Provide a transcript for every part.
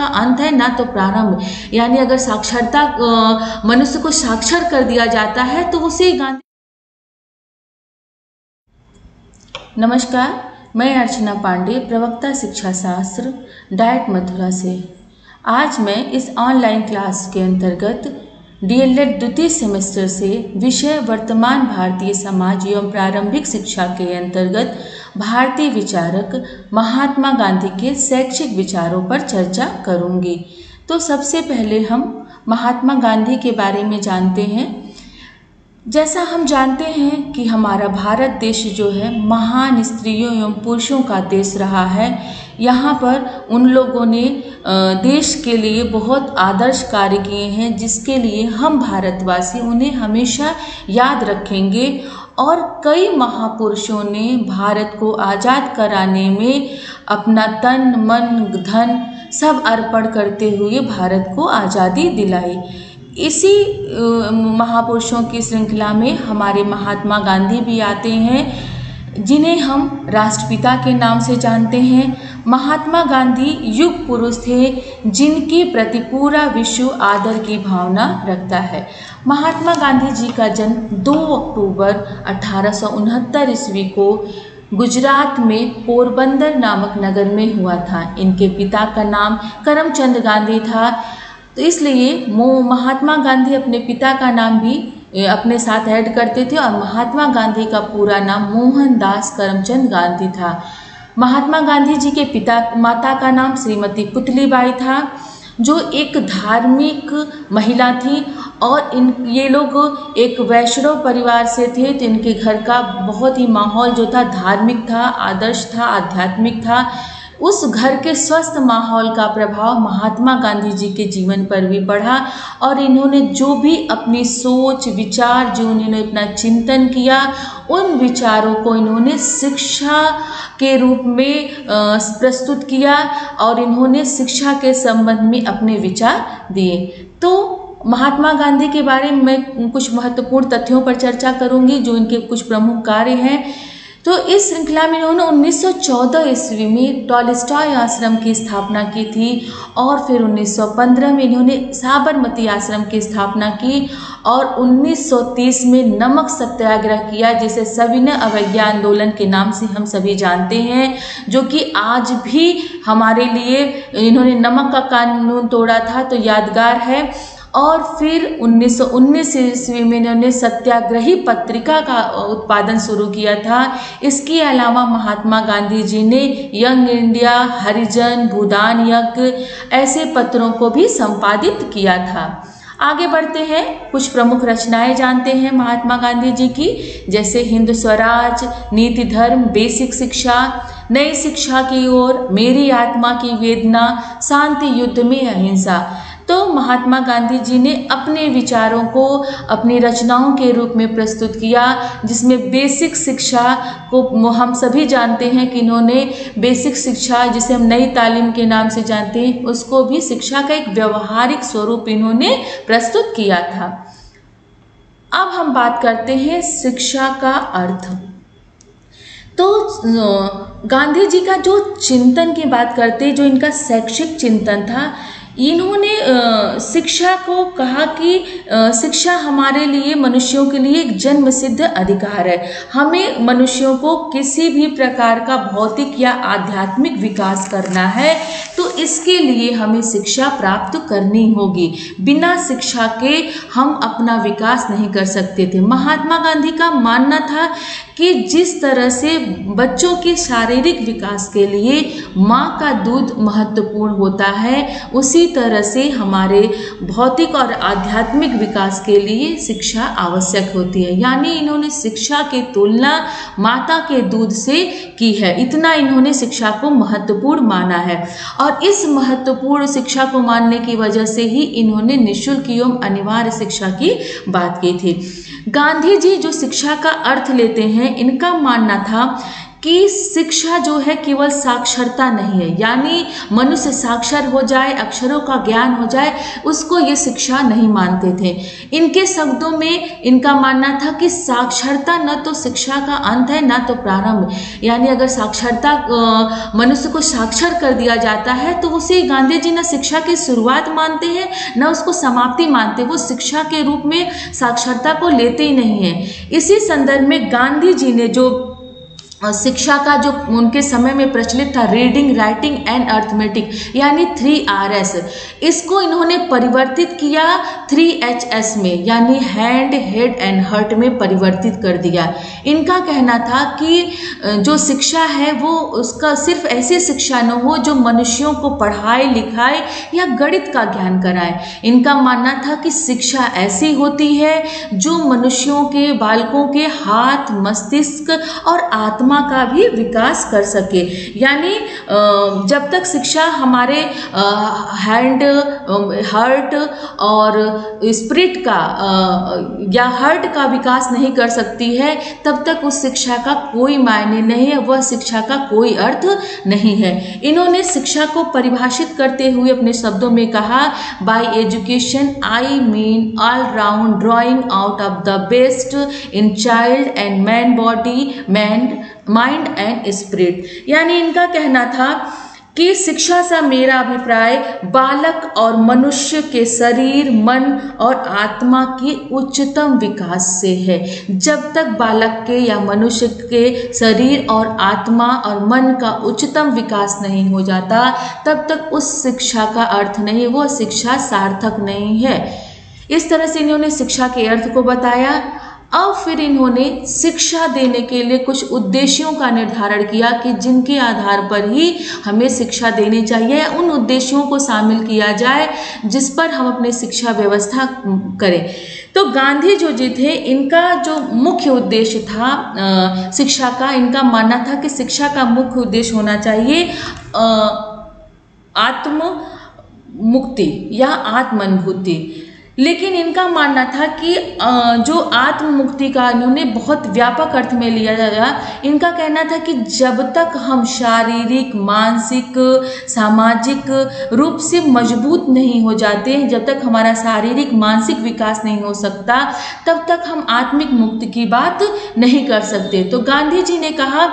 का अंत है ना तो प्रारंभ। यानी अगर साक्षरता मनुष्य को साक्षर कर दिया जाता है तो उसे गांधी। नमस्कार, मैं अर्चना पांडे, प्रवक्ता शिक्षा शास्त्र, डाइट मथुरा से। आज मैं इस ऑनलाइन क्लास के अंतर्गत डीएलएड द्वितीय सेमेस्टर से विषय वर्तमान भारतीय समाज एवं प्रारंभिक शिक्षा के अंतर्गत भारतीय विचारक महात्मा गांधी के शैक्षिक विचारों पर चर्चा करूंगी। तो सबसे पहले हम महात्मा गांधी के बारे में जानते हैं। जैसा हम जानते हैं कि हमारा भारत देश जो है महान स्त्रियों एवं पुरुषों का देश रहा है। यहाँ पर उन लोगों ने देश के लिए बहुत आदर्श कार्य किए हैं, जिसके लिए हम भारतवासी उन्हें हमेशा याद रखेंगे। और कई महापुरुषों ने भारत को आज़ाद कराने में अपना तन मन धन सब अर्पण करते हुए भारत को आज़ादी दिलाई। इसी महापुरुषों की श्रृंखला में हमारे महात्मा गांधी भी आते हैं, जिन्हें हम राष्ट्रपिता के नाम से जानते हैं। महात्मा गांधी युग पुरुष थे, जिनके प्रति पूरा विश्व आदर की भावना रखता है। महात्मा गांधी जी का जन्म 2 अक्टूबर 1869 ईस्वी को गुजरात में पोरबंदर नामक नगर में हुआ था। इनके पिता का नाम करमचंद गांधी था, तो इसलिए महात्मा गांधी अपने पिता का नाम भी अपने साथ ऐड करते थे और महात्मा गांधी का पूरा नाम मोहनदास करमचंद गांधी था। महात्मा गांधी जी के माता का नाम श्रीमती पुतलीबाई था, जो एक धार्मिक महिला थी। और ये लोग एक वैष्णव परिवार से थे, तो इनके घर का बहुत ही माहौल जो था धार्मिक था, आदर्श था, आध्यात्मिक था। उस घर के स्वस्थ माहौल का प्रभाव महात्मा गांधी जी के जीवन पर भी पड़ा और इन्होंने जो भी अपनी सोच विचार जो इन्होंने अपना चिंतन किया, उन विचारों को इन्होंने शिक्षा के रूप में प्रस्तुत किया और इन्होंने शिक्षा के संबंध में अपने विचार दिए। तो महात्मा गांधी के बारे में मैं कुछ महत्वपूर्ण तथ्यों पर चर्चा करूंगी, जो इनके कुछ प्रमुख कार्य हैं। तो इस श्रृंखला में इन्होंने 1914 ईस्वी में टॉलस्टॉय आश्रम की स्थापना की थी और फिर 1915 में इन्होंने साबरमती आश्रम की स्थापना की और 1930 में नमक सत्याग्रह किया, जिसे सविनय अवज्ञा आंदोलन के नाम से हम सभी जानते हैं, जो कि आज भी हमारे लिए इन्होंने नमक का कानून तोड़ा था तो यादगार है। और फिर 1919 ईस्वी में इन्होंने सत्याग्रही पत्रिका का उत्पादन शुरू किया था। इसके अलावा महात्मा गांधी जी ने यंग इंडिया, हरिजन, भूदान यज्ञ ऐसे पत्रों को भी संपादित किया था। आगे बढ़ते हैं, कुछ प्रमुख रचनाएं जानते हैं महात्मा गांधी जी की, जैसे हिंद स्वराज, नीति धर्म, बेसिक शिक्षा, नई शिक्षा की ओर, मेरी आत्मा की वेदना, शांति युद्ध में अहिंसा। तो महात्मा गांधी जी ने अपने विचारों को अपनी रचनाओं के रूप में प्रस्तुत किया, जिसमें बेसिक शिक्षा को हम सभी जानते हैं कि इन्होंने बेसिक शिक्षा, जिसे हम नई तालीम के नाम से जानते हैं, उसको भी शिक्षा का एक व्यवहारिक स्वरूप इन्होंने प्रस्तुत किया था। अब हम बात करते हैं शिक्षा का अर्थ। तो गांधी जी का जो चिंतन की बात करते, जो इनका शैक्षिक चिंतन था, इन्होंने शिक्षा को कहा कि शिक्षा हमारे लिए, मनुष्यों के लिए एक जन्म सिद्ध अधिकार है। हमें मनुष्यों को किसी भी प्रकार का भौतिक या आध्यात्मिक विकास करना है तो इसके लिए हमें शिक्षा प्राप्त करनी होगी। बिना शिक्षा के हम अपना विकास नहीं कर सकते थे। महात्मा गांधी का मानना था कि जिस तरह से बच्चों के शारीरिक विकास के लिए माँ का दूध महत्वपूर्ण होता है, उसी तरह से हमारे भौतिक और आध्यात्मिक विकास के लिए शिक्षा आवश्यक होती है। यानी इन्होंने शिक्षा की तुलना माता के दूध से की है। इतना इन्होंने शिक्षा को महत्वपूर्ण माना है और इस महत्वपूर्ण शिक्षा को मानने की वजह से ही इन्होंने निःशुल्क एवं अनिवार्य शिक्षा की बात की थी। गांधी जी जो शिक्षा का अर्थ लेते हैं, इनका मानना था कि शिक्षा जो है केवल साक्षरता नहीं है, यानी मनुष्य साक्षर हो जाए, अक्षरों का ज्ञान हो जाए, उसको ये शिक्षा नहीं मानते थे। इनके शब्दों में इनका मानना था कि साक्षरता न तो शिक्षा का अंत है न तो प्रारंभ, यानी अगर साक्षरता मनुष्य को साक्षर कर दिया जाता है तो उसे गांधी जी न शिक्षा की शुरुआत मानते हैं न उसको समाप्ति मानते, वो शिक्षा के रूप में साक्षरता को लेते ही नहीं है। इसी संदर्भ में गांधी जी ने जो शिक्षा का जो उनके समय में प्रचलित था, रीडिंग, राइटिंग एंड अर्थमेटिक, यानी 3Rs, इसको इन्होंने परिवर्तित किया 3HS में, यानी हैंड, हेड एंड हर्ट में परिवर्तित कर दिया। इनका कहना था कि जो शिक्षा है वो उसका सिर्फ ऐसी शिक्षा न हो जो मनुष्यों को पढ़ाए लिखाए या गणित का ज्ञान कराए। इनका मानना था कि शिक्षा ऐसी होती है जो मनुष्यों के, बालकों के हाथ, मस्तिष्क और आत्मा का भी विकास कर सके। यानी जब तक शिक्षा हमारे हैंड, हार्ट और स्पिरिट का या हार्ट का विकास नहीं कर सकती है, तब तक उस शिक्षा का कोई मायने नहीं है, वह शिक्षा का कोई अर्थ नहीं है। इन्होंने शिक्षा को परिभाषित करते हुए अपने शब्दों में कहा, bye education I mean all round drawing out of the best in child and man body, mind and spirit. यानी इनका कहना था कि शिक्षा से मेरा अभिप्राय बालक और मनुष्य के शरीर, मन और आत्मा के उच्चतम विकास से है। जब तक बालक के या मनुष्य के शरीर और आत्मा और मन का उच्चतम विकास नहीं हो जाता, तब तक उस शिक्षा का अर्थ नहीं, वो शिक्षा सार्थक नहीं है। इस तरह से इन्होंने शिक्षा के अर्थ को बताया। अब फिर इन्होंने शिक्षा देने के लिए कुछ उद्देश्यों का निर्धारण किया कि जिनके आधार पर ही हमें शिक्षा देनी चाहिए, उन उद्देश्यों को शामिल किया जाए जिस पर हम अपनी शिक्षा व्यवस्था करें। तो गांधी जी थे, इनका जो मुख्य उद्देश्य था शिक्षा का, इनका मानना था कि शिक्षा का मुख्य उद्देश्य होना चाहिए आत्म मुक्ति या आत्मानुभूति। लेकिन इनका मानना था कि जो आत्म मुक्ति का इन्होंने बहुत व्यापक अर्थ में लिया जाएगा। इनका कहना था कि जब तक हम शारीरिक, मानसिक, सामाजिक रूप से मजबूत नहीं हो जाते, जब तक हमारा शारीरिक, मानसिक विकास नहीं हो सकता, तब तक हम आत्मिक मुक्ति की बात नहीं कर सकते। तो गांधी जी ने कहा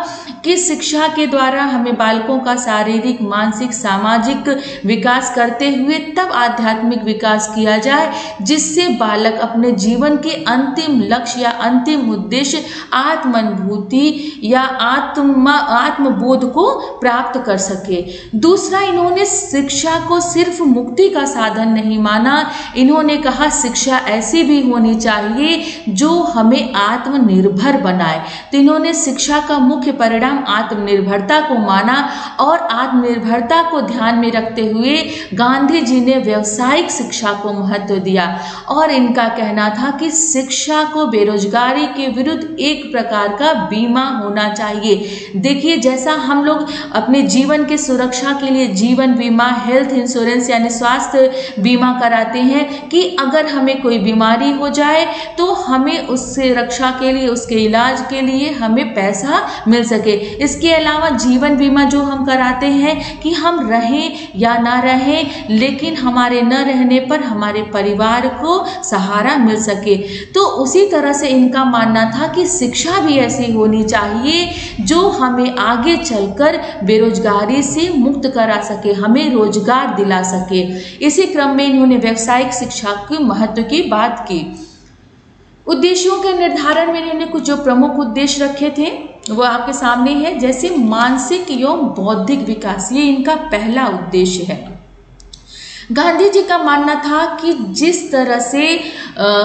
कि शिक्षा के द्वारा हमें बालकों का शारीरिक, मानसिक, सामाजिक विकास करते हुए तब आध्यात्मिक विकास किया जाए जिससे बालक अपने जीवन के अंतिम लक्ष्य या अंतिम उद्देश्य आत्मानुभूति या आत्मबोध को प्राप्त कर सके। दूसरा, इन्होंने शिक्षा को सिर्फ मुक्ति का साधन नहीं माना, इन्होंने कहा शिक्षा ऐसी भी होनी चाहिए जो हमें आत्मनिर्भर बनाए। तो इन्होंने शिक्षा का मुख्य परिणाम आत्मनिर्भरता को माना और आत्मनिर्भरता को ध्यान में रखते हुए गांधी जी ने व्यावसायिक शिक्षा को महत्व दिया और इनका कहना था कि शिक्षा को बेरोजगारी के विरुद्ध एक प्रकार का बीमा होना चाहिए। देखिए, जैसा हम लोग अपने जीवन के सुरक्षा के लिए जीवन बीमा, हेल्थ इंश्योरेंस यानी स्वास्थ्य बीमा कराते हैं कि अगर हमें कोई बीमारी हो जाए तो हमें उससे रक्षा के लिए, उसके इलाज के लिए हमें पैसा मिल सके। इसके अलावा जीवन बीमा जो हम कराते हैं कि हम रहें या ना रहें, लेकिन हमारे न रहने पर हमारे परिवार को सहारा मिल सके। तो उसी तरह से इनका मानना था कि शिक्षा भी ऐसी होनी चाहिए जो हमें आगे चलकर बेरोजगारी से मुक्त करा सके, हमें रोजगार दिला सके। इसी क्रम में इन्होंने व्यावसायिक शिक्षा के महत्व की बात की। उद्देश्यों के निर्धारण में इन्होंने कुछ जो प्रमुख उद्देश्य रखे थे वो आपके सामने है, जैसे मानसिक एवं बौद्धिक विकास, ये इनका पहला उद्देश्य है। गांधी जी का मानना था कि जिस तरह से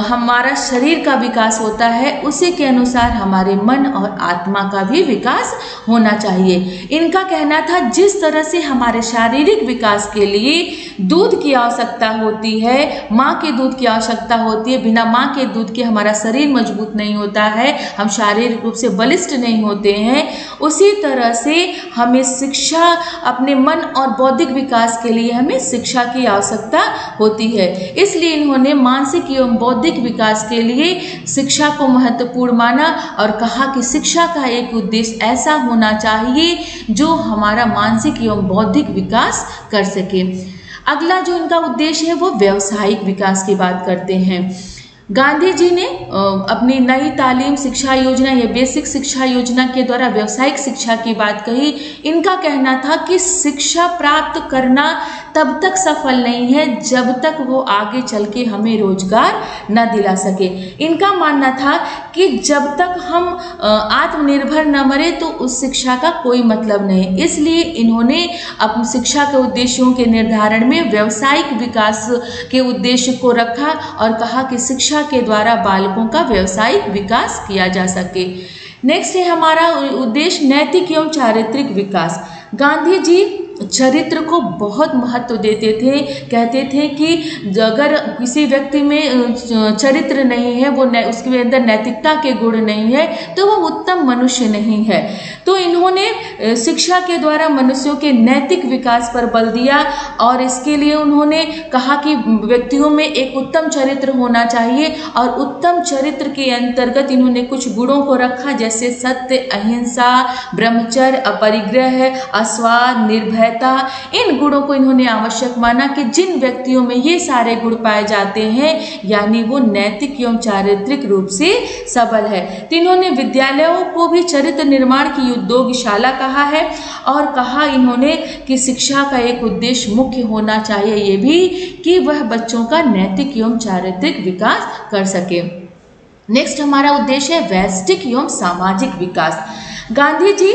हमारा शरीर का विकास होता है उसी के अनुसार हमारे मन और आत्मा का भी विकास होना चाहिए। इनका कहना था जिस तरह से हमारे शारीरिक विकास के लिए दूध की आवश्यकता होती है, माँ के दूध की आवश्यकता होती है, बिना माँ के दूध के हमारा शरीर मजबूत नहीं होता है, हम शारीरिक रूप से बलिष्ठ नहीं होते हैं, उसी तरह से हमें शिक्षा, अपने मन और बौद्धिक विकास के लिए हमें शिक्षा की आवश्यकता होती है। इसलिए इन्होंने मानसिक एवं बौद्धिक विकास के लिए शिक्षा को महत्वपूर्ण माना और कहा कि शिक्षा का एक उद्देश्य ऐसा होना चाहिए जो हमारा मानसिक एवं बौद्धिक विकास कर सके। अगला जो इनका उद्देश्य है वो व्यावसायिक विकास की बात करते हैं। गांधी जी ने अपनी नई तालीम शिक्षा योजना या बेसिक शिक्षा योजना के द्वारा व्यावसायिक शिक्षा की बात कही। इनका कहना था कि शिक्षा प्राप्त करना तब तक सफल नहीं है जब तक वो आगे चल के हमें रोजगार न दिला सके। इनका मानना था कि जब तक हम आत्मनिर्भर न बने तो उस शिक्षा का कोई मतलब नहीं। इसलिए इन्होंने अपनी शिक्षा के उद्देश्यों के निर्धारण में व्यावसायिक विकास के उद्देश्य को रखा और कहा कि शिक्षा के द्वारा बालकों का व्यावसायिक विकास किया जा सके। नेक्स्ट है हमारा उद्देश्य नैतिक एवं चारित्रिक विकास। गांधी जी चरित्र को बहुत महत्व देते थे। कहते थे कि अगर किसी व्यक्ति में चरित्र नहीं है, वो उसके अंदर नैतिकता के गुण नहीं है, तो वो उत्तम मनुष्य नहीं है। तो इन्होंने शिक्षा के द्वारा मनुष्यों के नैतिक विकास पर बल दिया और इसके लिए उन्होंने कहा कि व्यक्तियों में एक उत्तम चरित्र होना चाहिए और उत्तम चरित्र के अंतर्गत इन्होंने कुछ गुणों को रखा, जैसे सत्य, अहिंसा, ब्रह्मचर्य, अपरिग्रह, अस्वाद, निर्भय। इन गुणों को इन्होंने आवश्यक माना कि जिन व्यक्तियों में ये सारे गुण पाए जाते हैं यानी वो नैतिक एवं चारित्रिक रूप से सबल है। तो इन्होंने विद्यालयों को भी चरित्र निर्माण की उद्योगशाला कहा है और कहा इन्होंने कि शिक्षा का एक उद्देश्य मुख्य होना चाहिए ये भी कि वह बच्चों का नैतिक एवं चारित्रिक विकास कर सके। नेक्स्ट हमारा उद्देश्य है वैयक्तिक एवं सामाजिक विकास। गांधी जी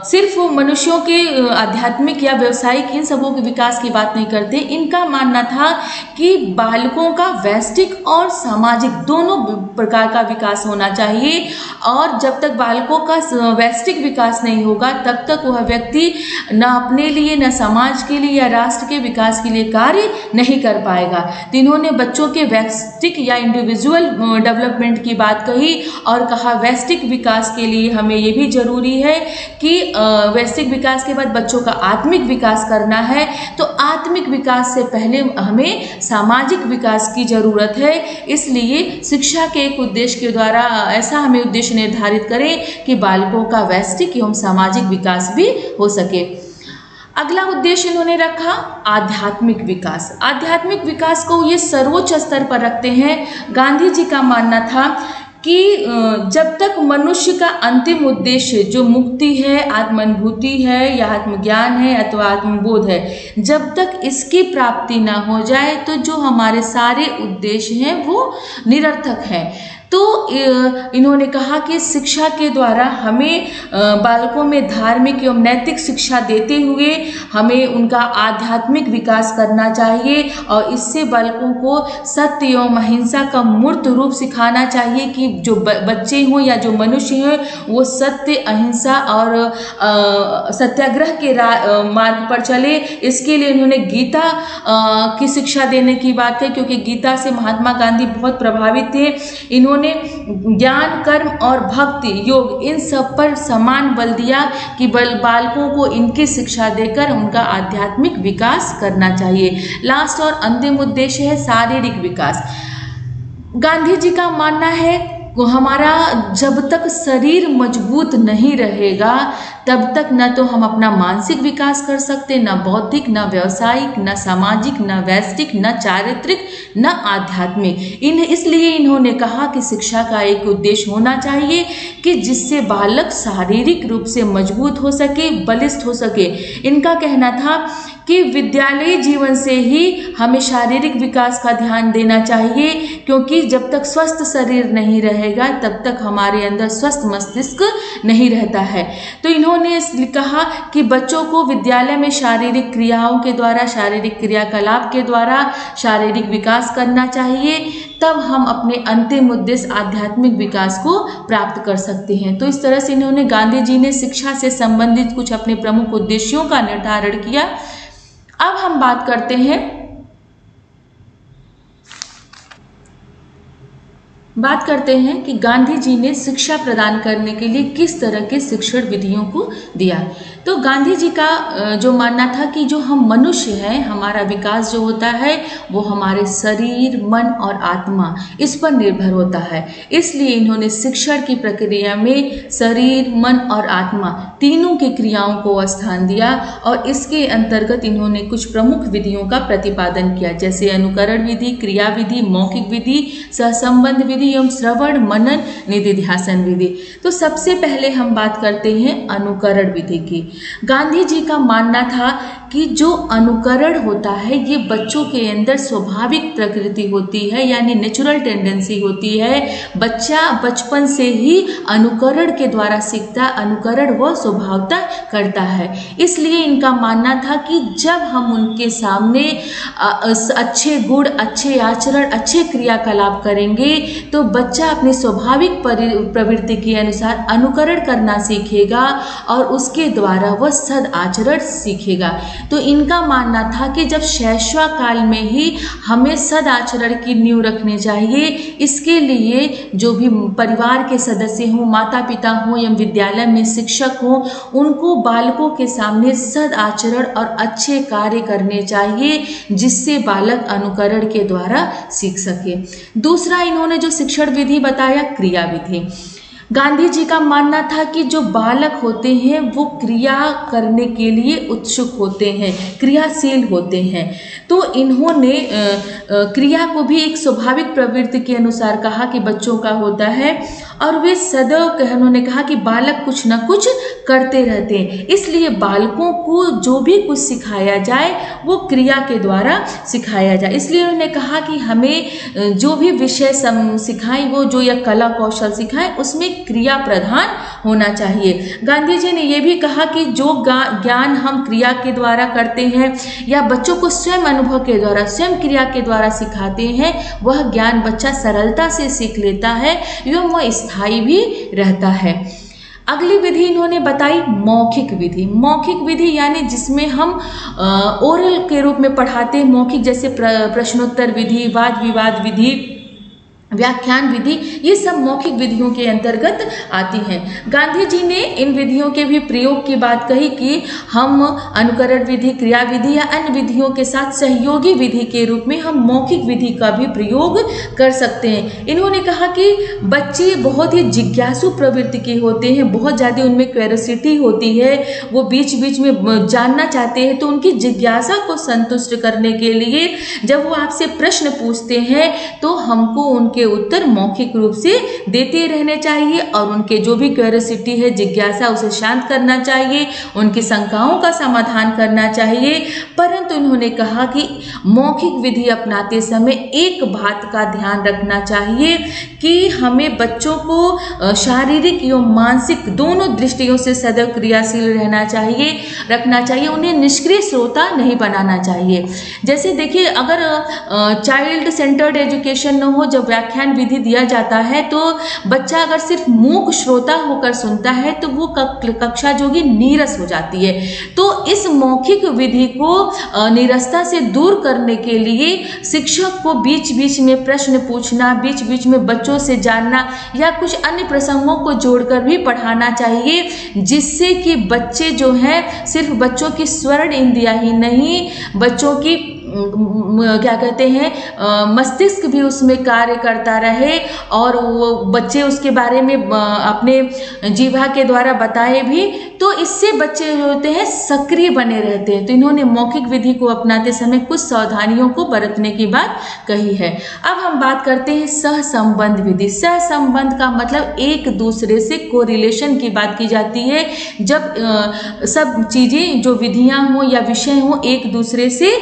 सिर्फ मनुष्यों के आध्यात्मिक या व्यवसायिक इन सबों के विकास की बात नहीं करते। इनका मानना था कि बालकों का वैयक्तिक और सामाजिक दोनों प्रकार का विकास होना चाहिए और जब तक बालकों का वैयक्तिक विकास नहीं होगा तब तक वह व्यक्ति न अपने लिए, न समाज के लिए या राष्ट्र के विकास के लिए कार्य नहीं कर पाएगा। तो इन्होंने बच्चों के वैयक्तिक या इंडिविजुअल डेवलपमेंट की बात कही और कहा वैयक्तिक विकास के लिए हमें ये भी जरूरी है कि वैयक्तिक विकास के बाद बच्चों का आत्मिक विकास करना है। तो आत्मिक विकास से पहले हमें सामाजिक विकास की जरूरत है। इसलिए शिक्षा के एक उद्देश्य के द्वारा ऐसा हमें उद्देश्य निर्धारित करें कि बालकों का वैयक्तिक एवं सामाजिक विकास भी हो सके। अगला उद्देश्य इन्होंने रखा आध्यात्मिक विकास। आध्यात्मिक विकास को ये सर्वोच्च स्तर पर रखते हैं। गांधी जी का मानना था कि जब तक मनुष्य का अंतिम उद्देश्य जो मुक्ति है, आत्मानुभूति है या आत्मज्ञान है अथवा आत्मबोध है, जब तक इसकी प्राप्ति ना हो जाए तो जो हमारे सारे उद्देश्य हैं वो निरर्थक हैं। तो इन्होंने कहा कि शिक्षा के द्वारा हमें बालकों में धार्मिक एवं नैतिक शिक्षा देते हुए हमें उनका आध्यात्मिक विकास करना चाहिए और इससे बालकों को सत्य एवं अहिंसा का मूर्त रूप सिखाना चाहिए कि जो बच्चे हों या जो मनुष्य हैं वो सत्य, अहिंसा और सत्याग्रह के मार्ग पर चले। इसके लिए उन्होंने गीता की शिक्षा देने की बात कही क्योंकि गीता से महात्मा गांधी बहुत प्रभावित थे। इन्होंने ज्ञान, कर्म और भक्ति, योग इन सब पर समान बल दिया कि बालकों को इनकी शिक्षा देकर उनका आध्यात्मिक विकास करना चाहिए। लास्ट और अंतिम उद्देश्य है शारीरिक विकास। गांधी जी का मानना है हमारा जब तक शरीर मजबूत नहीं रहेगा तब तक न तो हम अपना मानसिक विकास कर सकते, न बौद्धिक, न व्यावसायिक, न सामाजिक, न वैयक्तिक, न चारित्रिक, न आध्यात्मिक। इसलिए इन्होंने कहा कि शिक्षा का एक उद्देश्य होना चाहिए कि जिससे बालक शारीरिक रूप से मजबूत हो सके, बलिष्ठ हो सके। इनका कहना था कि विद्यालयी जीवन से ही हमें शारीरिक विकास का ध्यान देना चाहिए क्योंकि जब तक स्वस्थ शरीर नहीं रहेगा तब तक हमारे अंदर स्वस्थ मस्तिष्क नहीं रहता है। तो इन्होंने कहा कि बच्चों को विद्यालय में शारीरिक क्रियाओं के द्वारा, शारीरिक क्रियाकलाप के द्वारा शारीरिक विकास करना चाहिए, तब हम अपने अंतिम उद्देश्य आध्यात्मिक विकास को प्राप्त कर सकते हैं। तो इस तरह से इन्होंने गांधी जी ने शिक्षा से संबंधित कुछ अपने प्रमुख उद्देश्यों का निर्धारण किया। अब हम बात करते हैं बात करते हैं कि गांधी जी ने शिक्षा प्रदान करने के लिए किस तरह के शिक्षण विधियों को दिया। तो गांधी जी का जो मानना था कि जो हम मनुष्य हैं, हमारा विकास जो होता है वो हमारे शरीर, मन और आत्मा इस पर निर्भर होता है। इसलिए इन्होंने शिक्षण की प्रक्रिया में शरीर, मन और आत्मा तीनों की क्रियाओं को स्थान दिया और इसके अंतर्गत इन्होंने कुछ प्रमुख विधियों का प्रतिपादन किया, जैसे अनुकरण विधि, क्रिया विधि, मौखिक विधि, सहसंबंध विधि एवं श्रवण, मनन, निधिध्यासन विधि। तो सबसे पहले हम बात करते हैं अनुकरण विधि की। गांधी जी का मानना था कि जो अनुकरण होता है ये बच्चों के अंदर स्वाभाविक प्रकृति होती है, यानी नेचुरल टेंडेंसी होती है। बच्चा बचपन से ही अनुकरण के द्वारा सीखता, अनुकरण वह स्वभावता करता है। इसलिए इनका मानना था कि जब हम उनके सामने अच्छे गुण, अच्छे आचरण, अच्छे क्रियाकलाप करेंगे तो बच्चा अपनी स्वाभाविक प्रवृत्ति के अनुसार अनुकरण करना सीखेगा और उसके द्वारा वह सद आचरण सीखेगा। तो इनका मानना था कि जब शैशव काल में ही हमें सद आचरण की नींव रखनी चाहिए। इसके लिए जो भी परिवार के सदस्य हों, माता पिता हों या विद्यालय में शिक्षक हों, उनको बालकों के सामने सद आचरण और अच्छे कार्य करने चाहिए, जिससे बालक अनुकरण के द्वारा सीख सके। दूसरा इन्होंने जो शिक्षण विधि बताया, क्रिया विधि। गांधी जी का मानना था कि जो बालक होते हैं वो क्रिया करने के लिए उत्सुक होते हैं, क्रियाशील होते हैं। तो इन्होंने क्रिया को भी एक स्वाभाविक प्रवृत्ति के अनुसार कहा कि बच्चों का होता है और वे सदैव उन्होंने कहा कि बालक कुछ न कुछ करते रहते हैं। इसलिए बालकों को जो भी कुछ सिखाया जाए वो क्रिया के द्वारा सिखाया जाए। इसलिए उन्होंने कहा कि हमें जो भी विषय सिखाएं, वो जो या कला कौशल सिखाएं, उसमें क्रिया प्रधान होना चाहिए। गांधी जी ने यह भी कहा कि जो ज्ञान हम क्रिया के द्वारा करते हैं या बच्चों को स्वयं अनुभव के द्वारा, स्वयं क्रिया के द्वारा सिखाते हैं, वह ज्ञान बच्चा सरलता से सीख लेता है एवं वह स्थायी भी रहता है। अगली विधि इन्होंने बताई मौखिक विधि। मौखिक विधि यानी जिसमें हम ओरल के रूप में पढ़ाते हैं, मौखिक, जैसे प्रश्नोत्तर विधि, वाद विवाद विधि, व्याख्यान विधि, ये सब मौखिक विधियों के अंतर्गत आती हैं। गांधी जी ने इन विधियों के भी प्रयोग की बात कही कि हम अनुकरण विधि, क्रिया विधि या अन्य विधियों के साथ सहयोगी विधि के रूप में हम मौखिक विधि का भी प्रयोग कर सकते हैं। इन्होंने कहा कि बच्चे बहुत ही जिज्ञासु प्रवृत्ति के होते हैं, बहुत ज़्यादा उनमें क्यूरियोसिटी होती है, वो बीच बीच में जानना चाहते हैं। तो उनकी जिज्ञासा को संतुष्ट करने के लिए जब वो आपसे प्रश्न पूछते हैं तो हमको उनके उत्तर मौखिक रूप से देते रहने चाहिए और उनके जो भी क्यूरियोसिटी है, जिज्ञासा, उसे शांत करना चाहिए, उनकी शंकाओं का समाधान करना चाहिए। परंतु उन्होंने कहा कि मौखिक विधि अपनाते समय एक बात का ध्यान रखना चाहिए कि हमें बच्चों को शारीरिक एवं मानसिक दोनों दृष्टियों से सदैव क्रियाशील रखना चाहिए। उन्हें निष्क्रिय श्रोता नहीं बनाना चाहिए। जैसे देखिए, अगर चाइल्ड सेंटर्ड एजुकेशन न हो, जब व्याख्यान विधि दिया जाता है तो बच्चा अगर सिर्फ मूक श्रोता होकर सुनता है तो वो कक्षा जो कि नीरस हो जाती है। तो इस मौखिक विधि को नीरसता से दूर करने के लिए शिक्षक को बीच बीच में प्रश्न पूछना, बीच बीच में बच्चों से जानना या कुछ अन्य प्रसंगों को जोड़कर भी पढ़ाना चाहिए, जिससे कि बच्चे जो हैं सिर्फ बच्चों की स्वर्ण इंद्रियां ही नहीं, बच्चों की क्या कहते हैं मस्तिष्क भी उसमें कार्य करता रहे और वो बच्चे उसके बारे में अपने जीवा के द्वारा बताए भी, तो इससे बच्चे जो होते हैं सक्रिय बने रहते हैं। तो इन्होंने मौखिक विधि को अपनाते समय कुछ सावधानियों को बरतने की बात कही है। अब हम बात करते हैं सहसंबंध विधि। सहसंबंध का मतलब एक दूसरे से कोरिलेशन की बात की जाती है, जब सब चीजें जो विधियां हों या विषय हों एक दूसरे से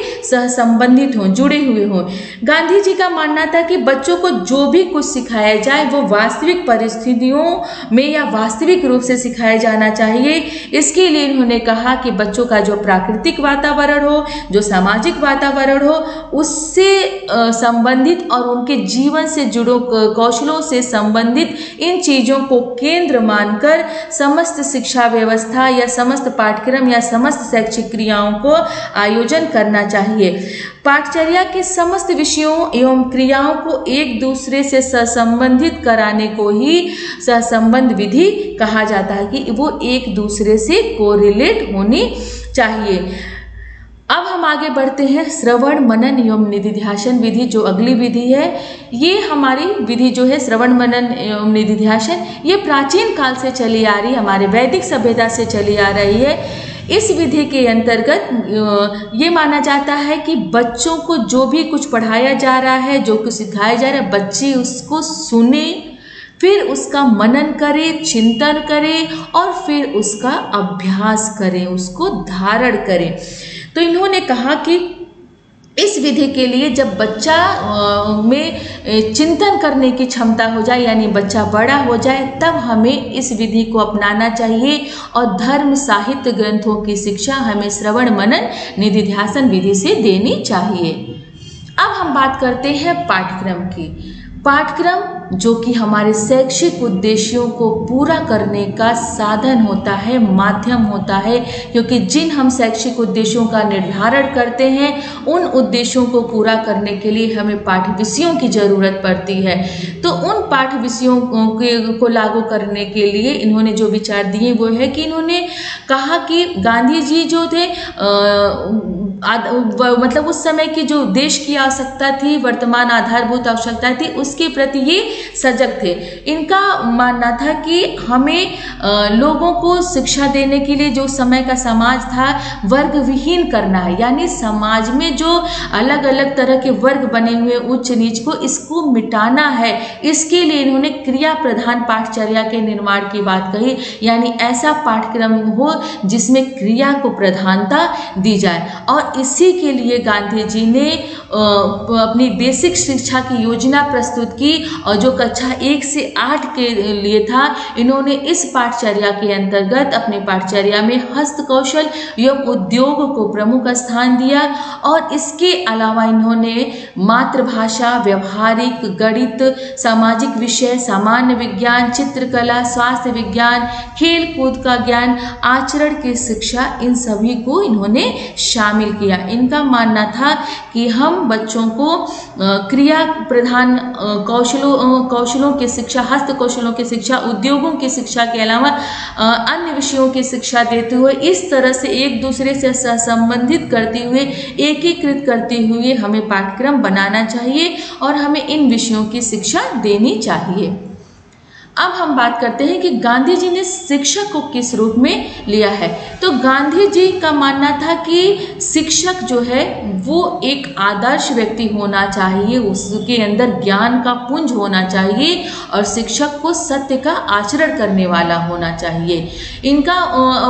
संबंधित हों, जुड़े हुए हों। गांधी जी का मानना था कि बच्चों को जो भी कुछ सिखाया जाए वो वास्तविक परिस्थितियों में या वास्तविक रूप से सिखाया जाना चाहिए। इसके लिए इन्होंने कहा कि बच्चों का जो प्राकृतिक वातावरण हो, जो सामाजिक वातावरण हो, उससे संबंधित और उनके जीवन से जुड़े कौशलों से संबंधित इन चीजों को केंद्र मानकर समस्त शिक्षा व्यवस्था या समस्त पाठ्यक्रम या समस्त शैक्षिक क्रियाओं को आयोजन करना चाहिए। पाठचर्या के समस्त विषयों एवं क्रियाओं को एक दूसरे से सहसंबंधित कराने को ही सहसंबंध विधि कहा जाता है, कि वो एक दूसरे से कोरिलेट होनी चाहिए। अब हम आगे बढ़ते हैं श्रवण मनन एवं निधिध्यासन विधि, जो अगली विधि है। ये हमारी विधि जो है श्रवण मनन एवं निधिध्यासन, ये प्राचीन काल से चली आ रही, हमारे वैदिक सभ्यता से चली आ रही है। इस विधि के अंतर्गत ये माना जाता है कि बच्चों को जो भी कुछ पढ़ाया जा रहा है, जो कुछ सिखाया जा रहा है, बच्चे उसको सुने, फिर उसका मनन करें, चिंतन करें और फिर उसका अभ्यास करें, उसको धारण करें। तो इन्होंने कहा कि इस विधि के लिए जब बच्चा में चिंतन करने की क्षमता हो जाए, यानी बच्चा बड़ा हो जाए, तब हमें इस विधि को अपनाना चाहिए और धर्म साहित्य ग्रंथों की शिक्षा हमें श्रवण मनन निधिध्यासन विधि से देनी चाहिए। अब हम बात करते हैं पाठ्यक्रम की। पाठ्यक्रम जो कि हमारे शैक्षिक उद्देश्यों को पूरा करने का साधन होता है, माध्यम होता है, क्योंकि जिन हम शैक्षिक उद्देश्यों का निर्धारण करते हैं उन उद्देश्यों को पूरा करने के लिए हमें पाठ्य विषयों की ज़रूरत पड़ती है। तो उन पाठ्य विषयों को लागू करने के लिए इन्होंने जो विचार दिए वो है कि इन्होंने कहा कि गांधी जी जो थे मतलब उस समय की जो देश की आवश्यकता थी, वर्तमान आधारभूत आवश्यकता थी, उसके प्रति ये सजग थे। इनका मानना था कि हमें लोगों को शिक्षा देने के लिए जो समय का समाज था वर्ग विहीन करना है, यानी समाज में जो अलग अलग तरह के वर्ग बने हुए उच्च नीच को, इसको मिटाना है। इसके लिए इन्होंने क्रिया प्रधान पाठचर्या के निर्माण की बात कही, यानी ऐसा पाठ्यक्रम हो जिसमें क्रिया को प्रधानता दी जाए। और इसी के लिए गांधी जी ने अपनी बेसिक शिक्षा की योजना प्रस्तुत की, और जो कक्षा 1 से 8 के लिए था, इन्होंने इस पाठचर्या के अंतर्गत अपनी पाठचर्या में हस्त कौशल एवं उद्योग को प्रमुख स्थान दिया। और इसके अलावा इन्होंने मातृभाषा, व्यवहारिक, गणित, सामाजिक विषय, सामान्य विज्ञान, चित्रकला, स्वास्थ्य विज्ञान, खेल कूद का ज्ञान, आचरण की शिक्षा, इन सभी को इन्होंने शामिल किया। इनका मानना था कि हम बच्चों को क्रिया प्रधान कौशलों की शिक्षा, हस्त कौशलों की शिक्षा, उद्योगों की शिक्षा के अलावा अन्य विषयों की शिक्षा देते हुए इस तरह से एक दूसरे से संबंधित करते हुए, एकीकृत करते हुए हमें पाठ्यक्रम बनाना चाहिए और हमें इन विषयों की शिक्षा देनी चाहिए। अब हम बात करते हैं कि गांधी जी ने शिक्षक को किस रूप में लिया है। तो गांधी जी का मानना था कि शिक्षक जो है वो एक आदर्श व्यक्ति होना चाहिए, उसके अंदर ज्ञान का पुंज होना चाहिए और शिक्षक को सत्य का आचरण करने वाला होना चाहिए। इनका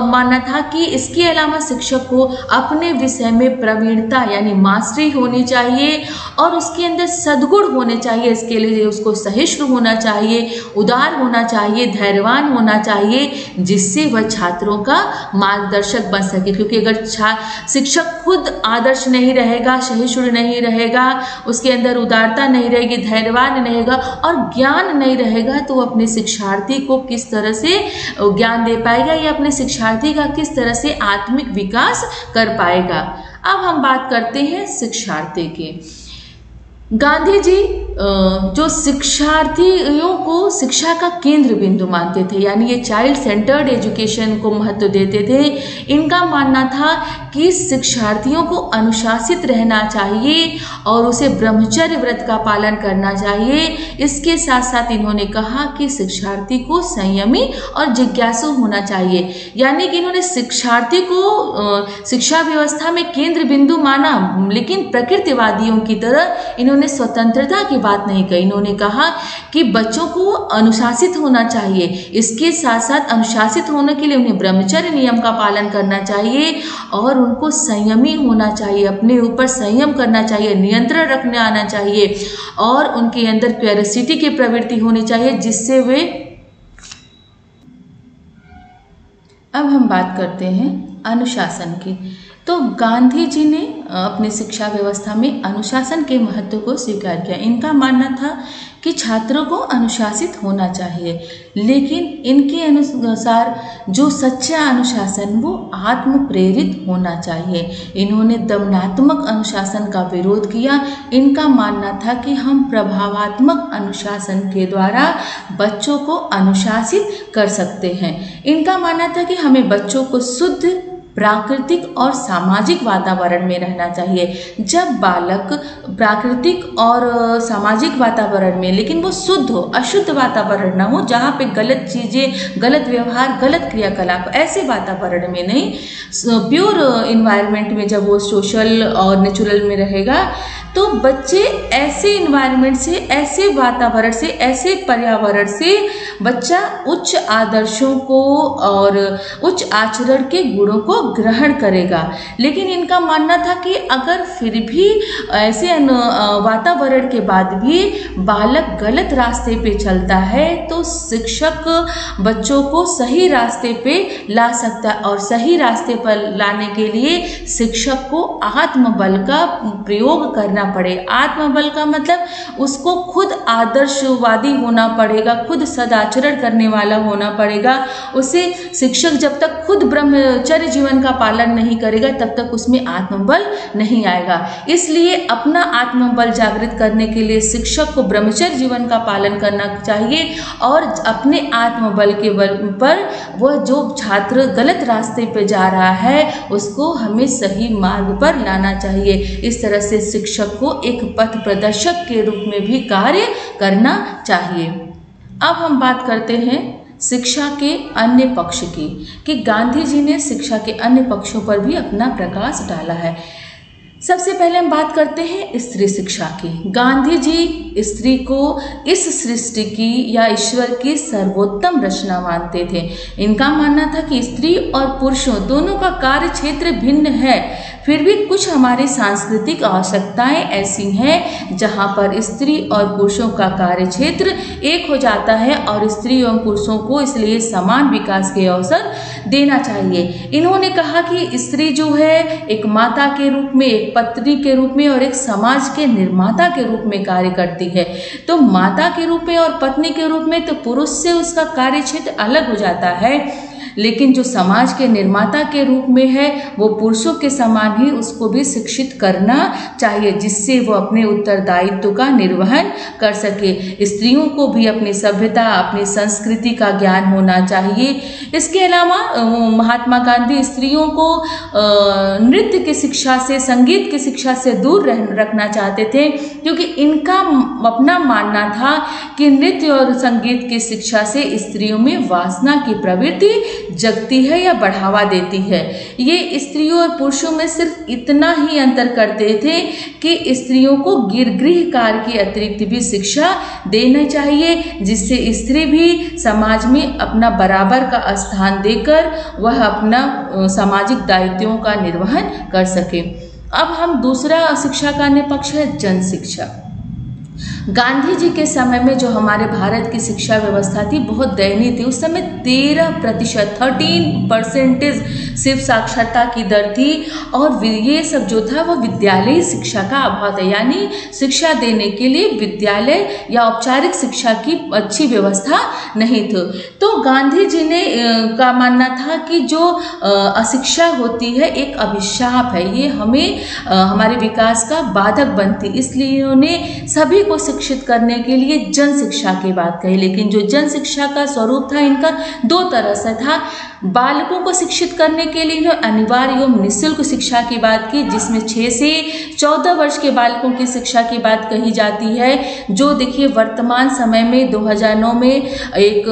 मानना था कि इसके अलावा शिक्षक को अपने विषय में प्रवीणता यानी मास्टरी होनी चाहिए और उसके अंदर सद्गुण होने चाहिए। इसके लिए उसको सहिष्णु होना चाहिए, उदार होना चाहिए, धैर्यवान होना चाहिए, जिससे वह छात्रों का मार्गदर्शक बन सके। क्योंकि अगर शिक्षक खुद आदर्श नहीं रहेगा, सहिष्णु नहीं रहेगा, उसके अंदर उदारता नहीं रहेगी, धैर्यवान नहीं रहेगा और ज्ञान नहीं रहेगा, तो अपने शिक्षार्थी को किस तरह से ज्ञान दे पाएगा या अपने शिक्षार्थी का किस तरह से आत्मिक विकास कर पाएगा। अब हम बात करते हैं शिक्षार्थी की। गांधी जी जो शिक्षार्थियों को शिक्षा का केंद्र बिंदु मानते थे, यानी ये चाइल्ड सेंटर्ड एजुकेशन को महत्व देते थे। इनका मानना था कि शिक्षार्थियों को अनुशासित रहना चाहिए और उसे ब्रह्मचर्य व्रत का पालन करना चाहिए। इसके साथ साथ इन्होंने कहा कि शिक्षार्थी को संयमी और जिज्ञासु होना चाहिए, यानी कि इन्होंने शिक्षार्थी को शिक्षा व्यवस्था में केंद्र बिंदु माना, लेकिन प्रकृतिवादियों की तरह इन्होंने स्वतंत्रता की बात नहीं कही। इन्होंने कहा कि बच्चों को अनुशासित होना चाहिए, इसके साथ साथ अनुशासित होने के लिए उन्हें ब्रह्मचर्य नियम का पालन करना चाहिए और उनको संयमी होना चाहिए, अपने ऊपर संयम करना चाहिए, नियंत्रण रखने आना चाहिए और उनके अंदर क्यूरियोसिटी की प्रवृत्ति होनी चाहिए, जिससे वे। अब हम बात करते हैं अनुशासन की। तो गांधी जी ने अपनी शिक्षा व्यवस्था में अनुशासन के महत्व को स्वीकार किया। इनका मानना था कि छात्रों को अनुशासित होना चाहिए, लेकिन इनके अनुसार जो सच्चा अनुशासन वो आत्म प्रेरित होना चाहिए। इन्होंने दमनात्मक अनुशासन का विरोध किया। इनका मानना था कि हम प्रभावात्मक अनुशासन के द्वारा बच्चों को अनुशासित कर सकते हैं। इनका मानना था कि हमें बच्चों को शुद्ध, प्राकृतिक और सामाजिक वातावरण में रहना चाहिए। जब बालक प्राकृतिक और सामाजिक वातावरण में, लेकिन वो शुद्ध हो, अशुद्ध वातावरण ना हो जहाँ पे गलत चीज़ें, गलत व्यवहार, गलत क्रियाकलाप, ऐसे वातावरण में नहीं, प्योर इन्वायरमेंट में जब वो सोशल और नेचुरल में रहेगा, तो बच्चे ऐसे इन्वायरमेंट से, ऐसे वातावरण से, ऐसे पर्यावरण से बच्चा उच्च आदर्शों को और उच्च आचरण के गुणों को ग्रहण करेगा। लेकिन इनका मानना था कि अगर फिर भी ऐसे वातावरण के बाद भी बालक गलत रास्ते पे चलता है तो शिक्षक बच्चों को सही रास्ते पे ला सकता है, और सही रास्ते पर लाने के लिए शिक्षक को आत्मबल का प्रयोग करना पड़े। आत्मबल का मतलब उसको खुद आदर्शवादी होना पड़ेगा, खुद सदाचरण करने वाला होना पड़ेगा। उसे शिक्षक जब तक खुद ब्रह्मचर्य जीवन का पालन नहीं करेगा तब तक उसमें आत्मबल नहीं आएगा। इसलिए अपना आत्मबल जागृत करने के लिए शिक्षक को ब्रह्मचर्य जीवन का पालन करना चाहिए, और अपने आत्मबल के बल पर वह जो छात्र गलत रास्ते पे जा रहा है उसको हमें सही मार्ग पर लाना चाहिए। इस तरह से शिक्षक को एक पथ प्रदर्शक के रूप में भी कार्य करना चाहिए। अब हम बात करते हैं शिक्षा के अन्य पक्ष की, कि गांधी जी ने शिक्षा के अन्य पक्षों पर भी अपना प्रकाश डाला है। सबसे पहले हम बात करते हैं स्त्री शिक्षा की। गांधी जी स्त्री को इस सृष्टि की या ईश्वर की सर्वोत्तम रचना मानते थे। इनका मानना था कि स्त्री और पुरुषों दोनों का कार्य क्षेत्र भिन्न है, फिर भी कुछ हमारी सांस्कृतिक आवश्यकताएं ऐसी हैं जहां पर स्त्री और पुरुषों का कार्य क्षेत्र एक हो जाता है, और स्त्री और पुरुषों को इसलिए समान विकास के अवसर देना चाहिए। इन्होंने कहा कि स्त्री जो है एक माता के रूप में, एक पत्नी के रूप में और एक समाज के निर्माता के रूप में कार्य करती है। तो माता के रूप में और पत्नी के रूप में तो पुरुष से उसका कार्य क्षेत्र अलग हो जाता है, लेकिन जो समाज के निर्माता के रूप में है वो पुरुषों के समान ही उसको भी शिक्षित करना चाहिए, जिससे वो अपने उत्तरदायित्व का निर्वहन कर सके। स्त्रियों को भी अपनी सभ्यता, अपनी संस्कृति का ज्ञान होना चाहिए। इसके अलावा महात्मा गांधी स्त्रियों को नृत्य की शिक्षा से, संगीत की शिक्षा से दूर रखना चाहते थे, क्योंकि इनका अपना मानना था कि नृत्य और संगीत की शिक्षा से स्त्रियों में वासना की प्रवृत्ति जगती है या बढ़ावा देती है। ये स्त्रियों और पुरुषों में सिर्फ इतना ही अंतर करते थे कि स्त्रियों को गृह कार्य की अतिरिक्त भी शिक्षा देना चाहिए, जिससे स्त्री भी समाज में अपना बराबर का स्थान देकर वह अपना सामाजिक दायित्वों का निर्वहन कर सके। अब हम दूसरा शिक्षा का अन्य पक्ष है जन शिक्षा। गांधी जी के समय में जो हमारे भारत की शिक्षा व्यवस्था थी बहुत दयनीय थी। उस समय 13% सिर्फ साक्षरता की दर थी, और ये सब जो था वो विद्यालयी शिक्षा का अभाव था, यानी शिक्षा देने के लिए विद्यालय या औपचारिक शिक्षा की अच्छी व्यवस्था नहीं थी। तो गांधी जी ने का मानना था कि जो अशिक्षा होती है एक अभिशाप है, ये हमें हमारे विकास का बाधक बनती, इसलिए उन्होंने सभी को शिक्षित करने के लिए जन शिक्षा की बात कही। लेकिन जो जन शिक्षा का स्वरूप था इनका दो तरह से था। बालकों को शिक्षित करने के लिए इन्होंने अनिवार्य एवं निःशुल्क शिक्षा की बात की, जिसमें 6 से 14 वर्ष के बालकों की शिक्षा की बात कही जाती है। जो देखिए वर्तमान समय में 2009 में एक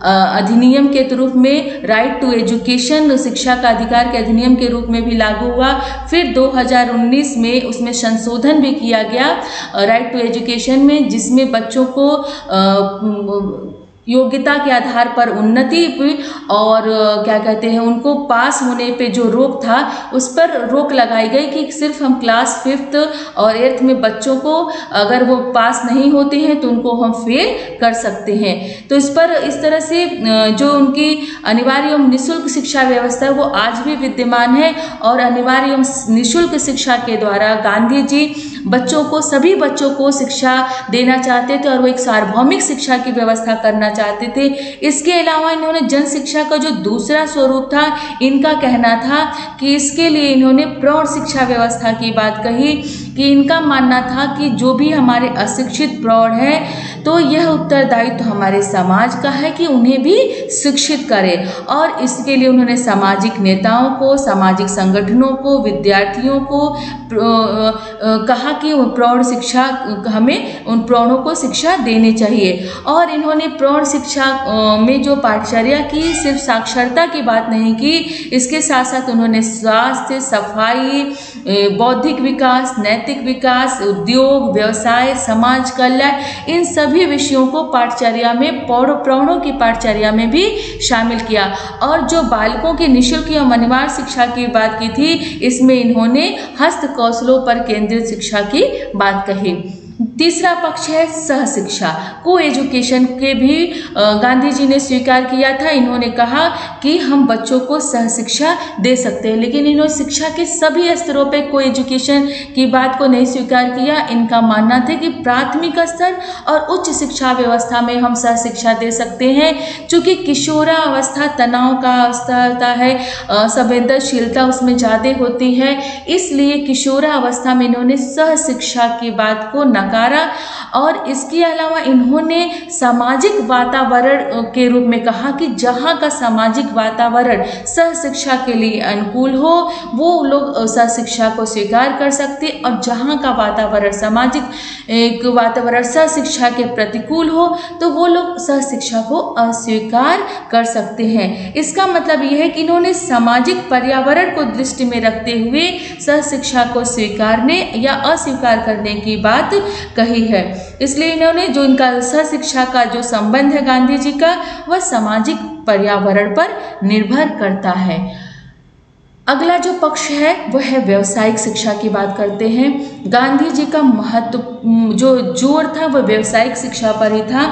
अधिनियम के रूप में राइट टू एजुकेशन, शिक्षा का अधिकार के अधिनियम के रूप में भी लागू हुआ। फिर 2019 में उसमें संशोधन भी किया गया राइट टू एजुकेशन में, जिसमें बच्चों को योग्यता के आधार पर उन्नति और क्या कहते हैं उनको पास होने पे जो रोक था उस पर रोक लगाई गई कि सिर्फ हम क्लास 5th और 8th में बच्चों को अगर वो पास नहीं होते हैं तो उनको हम फेल कर सकते हैं। तो इस पर इस तरह से जो उनकी अनिवार्य एवं निःशुल्क शिक्षा व्यवस्था है वो आज भी विद्यमान है और अनिवार्य एवं निःशुल्क शिक्षा के द्वारा गांधी जी बच्चों को सभी बच्चों को शिक्षा देना चाहते थे और वो एक सार्वभौमिक शिक्षा की व्यवस्था करना चाहते थे। इसके अलावा इन्होंने जन शिक्षा का जो दूसरा स्वरूप था इनका कहना था कि इसके लिए इन्होंने प्रौढ़ शिक्षा व्यवस्था की बात कही कि इनका मानना था कि जो भी हमारे अशिक्षित प्रौढ़ है तो यह उत्तरदायित्व हमारे समाज का है कि उन्हें भी शिक्षित करें और इसके लिए उन्होंने सामाजिक नेताओं को, सामाजिक संगठनों को, विद्यार्थियों को कहा कि प्रौढ़ शिक्षा हमें उन प्रौढ़ों को शिक्षा देनी चाहिए। और इन्होंने प्रौढ़ शिक्षा में जो पाठचर्या की सिर्फ साक्षरता की बात नहीं की, इसके साथ साथ उन्होंने स्वास्थ्य, सफाई, बौद्धिक विकास, नैतिक विकास, उद्योग, व्यवसाय, समाज कल्याण इन सभी विषयों को पाठचर्या में प्रौढ़ों की पाठचर्या में भी शामिल किया। और जो बालकों की निःशुल्क एवं अनिवार्य शिक्षा की बात की थी इसमें इन्होंने हस्त कौशलों पर केंद्रित शिक्षा की बात कही। तीसरा पक्ष है सह शिक्षा, को एजुकेशन के भी गांधी जी ने स्वीकार किया था। इन्होंने कहा कि हम बच्चों को सह शिक्षा दे सकते हैं, लेकिन इन्होंने शिक्षा के सभी स्तरों पे को एजुकेशन की बात को नहीं स्वीकार किया। इनका मानना था कि प्राथमिक स्तर और उच्च शिक्षा व्यवस्था में हम सह शिक्षा दे सकते हैं। चूँकि किशोरावस्था तनाव का अवस्था होता है, संवेदनशीलता उसमें ज़्यादा होती है, इसलिए किशोरावस्था में इन्होंने सह शिक्षा की बात को नकारा। और इसके अलावा इन्होंने सामाजिक वातावरण के रूप में कहा कि जहाँ का सामाजिक वातावरण सह शिक्षा के लिए अनुकूल हो वो लोग सह शिक्षा को स्वीकार कर सकते, और जहाँ का वातावरण सामाजिक एक वातावरण सह शिक्षा के प्रतिकूल हो तो वो लोग सह शिक्षा को अस्वीकार कर सकते हैं। इसका मतलब यह है कि इन्होंने सामाजिक पर्यावरण को दृष्टि में रखते हुए सह शिक्षा को स्वीकारने या अस्वीकार करने की बात कही है। इसलिए इन्होंने जो इनका सह शिक्षा का जो संबंध है गांधी जी का वह सामाजिक पर्यावरण पर निर्भर करता है। अगला जो पक्ष है वह है व्यावसायिक शिक्षा की बात करते हैं। गांधी जी का महत्व जो जोर था वह व्यावसायिक शिक्षा पर ही था।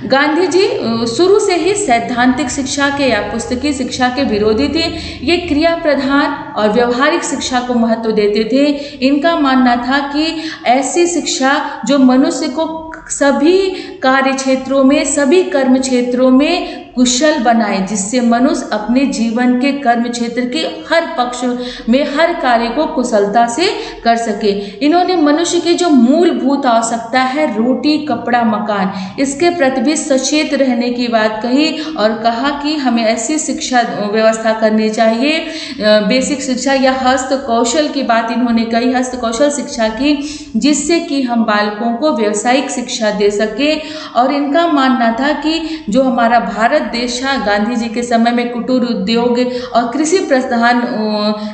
गांधी जी शुरू से ही सैद्धांतिक शिक्षा के या पुस्तकीय शिक्षा के विरोधी थे। ये क्रिया प्रधान और व्यवहारिक शिक्षा को महत्व देते थे। इनका मानना था कि ऐसी शिक्षा जो मनुष्य को सभी कार्य क्षेत्रों में, सभी कर्म क्षेत्रों में कुशल बनाए, जिससे मनुष्य अपने जीवन के कर्म क्षेत्र के हर पक्ष में हर कार्य को कुशलता से कर सके। इन्होंने मनुष्य की जो मूलभूत आवश्यकता है रोटी, कपड़ा, मकान, इसके प्रति भी सचेत रहने की बात कही और कहा कि हमें ऐसी शिक्षा व्यवस्था करनी चाहिए, बेसिक शिक्षा या हस्त कौशल की बात इन्होंने कही, हस्त कौशल शिक्षा की, जिससे कि हम बालकों को व्यावसायिक शिक्षा दे सके। और इनका मानना था कि जो हमारा भारत देश था गांधी जी के समय में कुटीर उद्योग और कृषि प्रधान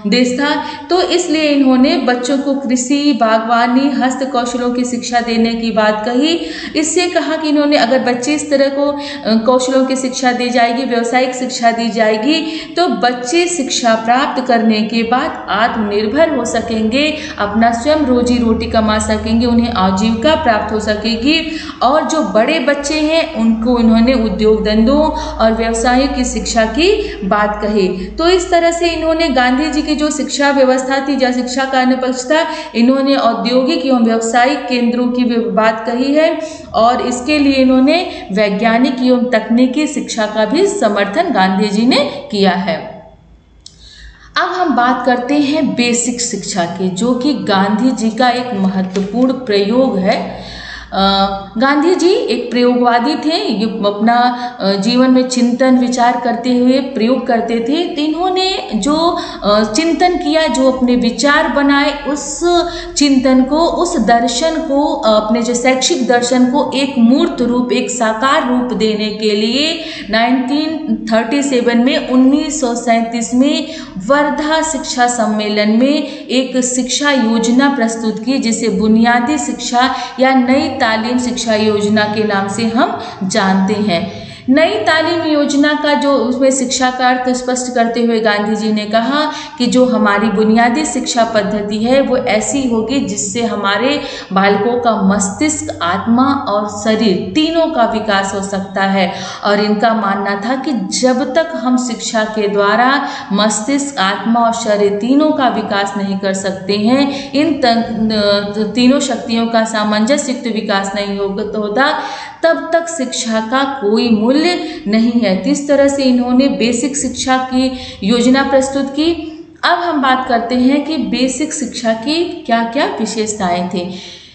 देश था, तो इसलिए इन्होंने बच्चों को कृषि, बागवानी, हस्त कौशलों की शिक्षा देने की बात कही। इससे कहा कि इन्होंने अगर बच्चे इस तरह को कौशलों की शिक्षा दी जाएगी, व्यावसायिक शिक्षा दी जाएगी, तो बच्चे शिक्षा प्राप्त करने के बाद आत्मनिर्भर हो सकेंगे, अपना स्वयं रोजी रोटी कमा सकेंगे, उन्हें आजीविका प्राप्त हो सकेगी। और जो बड़े बच्चे हैं उनको इन्होंने उद्योग धंधों और व्यवसाय की शिक्षा की बात कही। तो इस तरह से इन्होंने गांधी जी की जो शिक्षा व्यवस्था थी, जो शिक्षा का अन्य पक्ष था, इन्होंने औद्योगिक एवं व्यावसायिक केंद्रों की भी बात कही है और इसके लिए इन्होंने वैज्ञानिक एवं तकनीकी शिक्षा का भी समर्थन गांधी जी ने किया है। अब हम बात करते हैं बेसिक शिक्षा की, जो कि गांधी जी का एक महत्वपूर्ण प्रयोग है। गांधी जी एक प्रयोगवादी थे, ये अपना जीवन में चिंतन विचार करते हुए प्रयोग करते थे। तो इन्होंने जो चिंतन किया, जो अपने विचार बनाए, उस चिंतन को, उस दर्शन को, अपने जो शैक्षिक दर्शन को एक मूर्त रूप, एक साकार रूप देने के लिए 1937 में 1937 में वर्धा शिक्षा सम्मेलन में एक शिक्षा योजना प्रस्तुत की, जिसे बुनियादी शिक्षा या नई तालीम शिक्षा योजना के नाम से हम जानते हैं। नई तालीम योजना का जो उसमें शिक्षा का अर्थ स्पष्ट करते हुए गांधी जी ने कहा कि जो हमारी बुनियादी शिक्षा पद्धति है वो ऐसी होगी जिससे हमारे बालकों का मस्तिष्क, आत्मा और शरीर तीनों का विकास हो सकता है। और इनका मानना था कि जब तक हम शिक्षा के द्वारा मस्तिष्क, आत्मा और शरीर तीनों का विकास नहीं कर सकते हैं, इन तीनों शक्तियों का सामंजस्ययुक्त विकास नहीं होता, तब तक शिक्षा का कोई मूल्य नहीं है। तो इस तरह से इन्होंने बेसिक शिक्षा की योजना प्रस्तुत की। अब हम बात करते हैं कि बेसिक शिक्षा की क्या क्या विशेषताएं थी।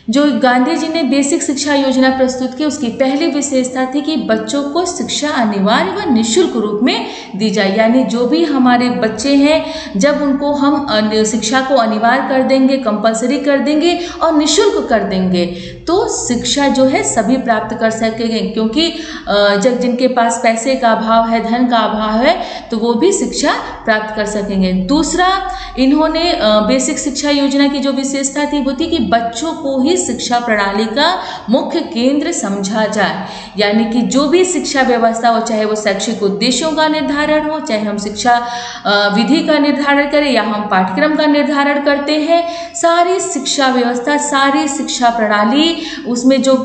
जो गांधी जी ने बेसिक शिक्षा योजना प्रस्तुत की उसकी पहली विशेषता थी कि बच्चों को शिक्षा अनिवार्य व निःशुल्क रूप में दी जाए। यानी जो भी हमारे बच्चे हैं, जब उनको हम शिक्षा को अनिवार्य कर देंगे, कंपलसरी कर देंगे और निःशुल्क कर देंगे, तो शिक्षा जो है सभी प्राप्त कर सकेंगे। क्योंकि जब जिनके पास पैसे का अभाव है, धन का अभाव है, तो वो भी शिक्षा प्राप्त कर सकेंगे। दूसरा, इन्होंने बेसिक शिक्षा योजना की जो विशेषता थी वो थी कि बच्चों को ही शिक्षा प्रणाली का मुख्य केंद्र समझा जाए। यानी कि जो भी शिक्षा व्यवस्था हो, चाहे वो शैक्षिक उद्देश्यों का निर्धारण हो, चाहे हम शिक्षा विधि का निर्धारण करें या हम पाठ्यक्रम का निर्धारण करते हैं, सारी शिक्षा व्यवस्था, सारी शिक्षा प्रणाली उसमें जो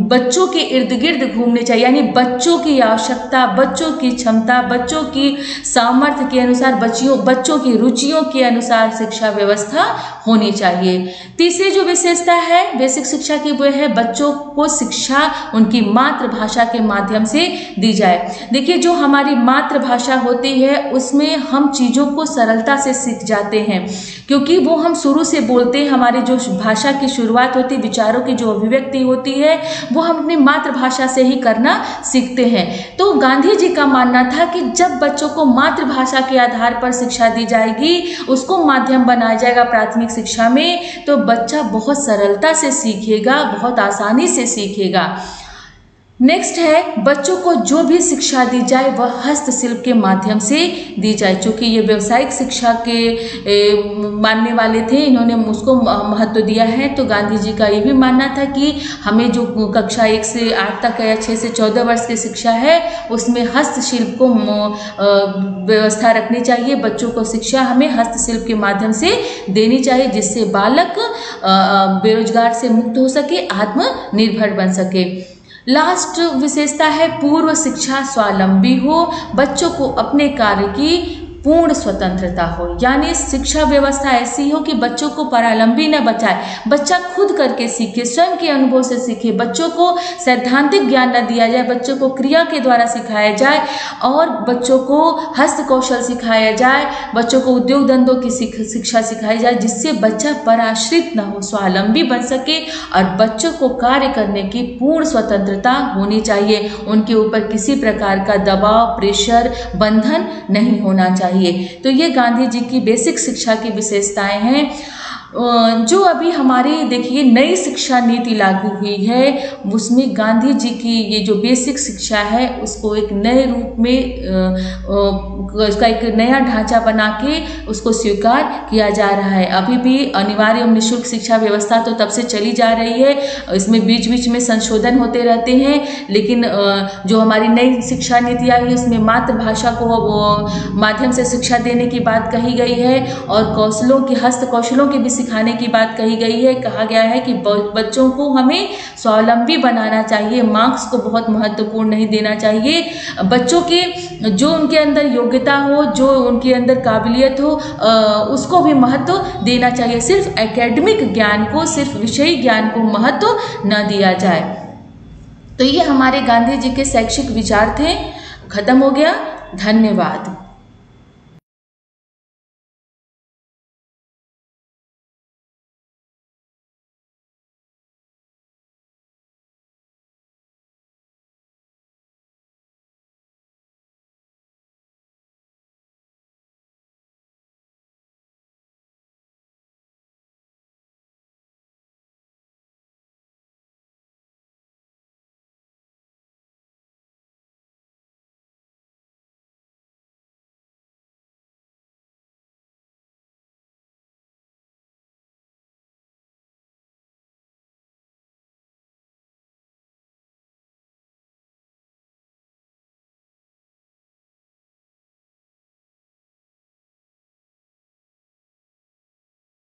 बच्चों के इर्द गिर्द घूमने चाहिए। यानी बच्चों की आवश्यकता, बच्चों की क्षमता, बच्चों की सामर्थ्य के अनुसार, बच्चों की रुचियों के अनुसार शिक्षा व्यवस्था होनी चाहिए। तीसरी जो विशेषता है बेसिक शिक्षा की वो है बच्चों को शिक्षा उनकी मातृभाषा के माध्यम से दी जाए। देखिए, जो हमारी मातृभाषा होती है उसमें हम चीज़ों को सरलता से सीख जाते हैं, क्योंकि वो हम शुरू से बोलते हैं। हमारी जो भाषा की शुरुआत होती है, विचारों की जो अभिव्यक्ति होती है, वो हम अपनी मातृभाषा से ही करना सीखते हैं। तो गांधी जी का मानना था कि जब बच्चों को मातृभाषा के आधार पर शिक्षा दी जाएगी, उसको माध्यम बनाया जाएगा प्राथमिक शिक्षा में, तो बच्चा बहुत सरलता से सीखेगा, बहुत आसानी से सीखेगा। नेक्स्ट है, बच्चों को जो भी शिक्षा दी जाए वह हस्तशिल्प के माध्यम से दी जाए। चूँकि ये व्यावसायिक शिक्षा के मानने वाले थे, इन्होंने उसको महत्व दिया है। तो गांधी जी का ये भी मानना था कि हमें जो कक्षा 1 से 8 तक या 6 से 14 वर्ष की शिक्षा है उसमें हस्तशिल्प को व्यवस्था रखनी चाहिए। बच्चों को शिक्षा हमें हस्तशिल्प के माध्यम से देनी चाहिए, जिससे बालक बेरोजगार से मुक्त हो सके, आत्मनिर्भर बन सके। लास्ट विशेषता है पूर्व शिक्षा स्वावलंबी हो, बच्चों को अपने कार्य की पूर्ण स्वतंत्रता हो। यानी शिक्षा व्यवस्था ऐसी हो कि बच्चों को परावलंबी न बचाए, बच्चा खुद करके सीखे, स्वयं के अनुभव से सीखे। बच्चों को सैद्धांतिक ज्ञान न दिया जाए, बच्चों को क्रिया के द्वारा सिखाया जाए और बच्चों को हस्त कौशल सिखाया जाए, बच्चों को उद्योग धंधों की शिक्षा सिखाई जाए, जिससे बच्चा पराश्रित न हो, स्वावलंबी बन सके। और बच्चों को कार्य करने की पूर्ण स्वतंत्रता होनी चाहिए, उनके ऊपर किसी प्रकार का दबाव, प्रेशर, बंधन नहीं होना चाहिए। तो ये गांधी जी की बेसिक शिक्षा की विशेषताएं हैं। जो अभी हमारी देखिए नई शिक्षा नीति लागू हुई है, उसमें गांधी जी की ये जो बेसिक शिक्षा है उसको एक नए रूप में उसका एक नया ढांचा बना के उसको स्वीकार किया जा रहा है। अभी भी अनिवार्य एवं निःशुल्क शिक्षा व्यवस्था तो तब से चली जा रही है, इसमें बीच बीच में संशोधन होते रहते हैं, लेकिन जो हमारी नई शिक्षा नीति आई है उसमें मातृभाषा को माध्यम से शिक्षा देने की बात कही गई है और कौशलों की, हस्त कौशलों की भी सिखाने की बात कही गई है। कहा गया है कि बच्चों को हमें स्वावलंबी बनाना चाहिए, मार्क्स को बहुत महत्वपूर्ण नहीं देना चाहिए। बच्चों के जो उनके अंदर योग्यता हो, जो उनके अंदर काबिलियत हो, उसको भी महत्व देना चाहिए। सिर्फ एकेडमिक ज्ञान को, सिर्फ विषयी ज्ञान को महत्व न दिया जाए। तो ये हमारे गांधी जी के शैक्षिक विचार थे। खत्म हो गया। धन्यवाद।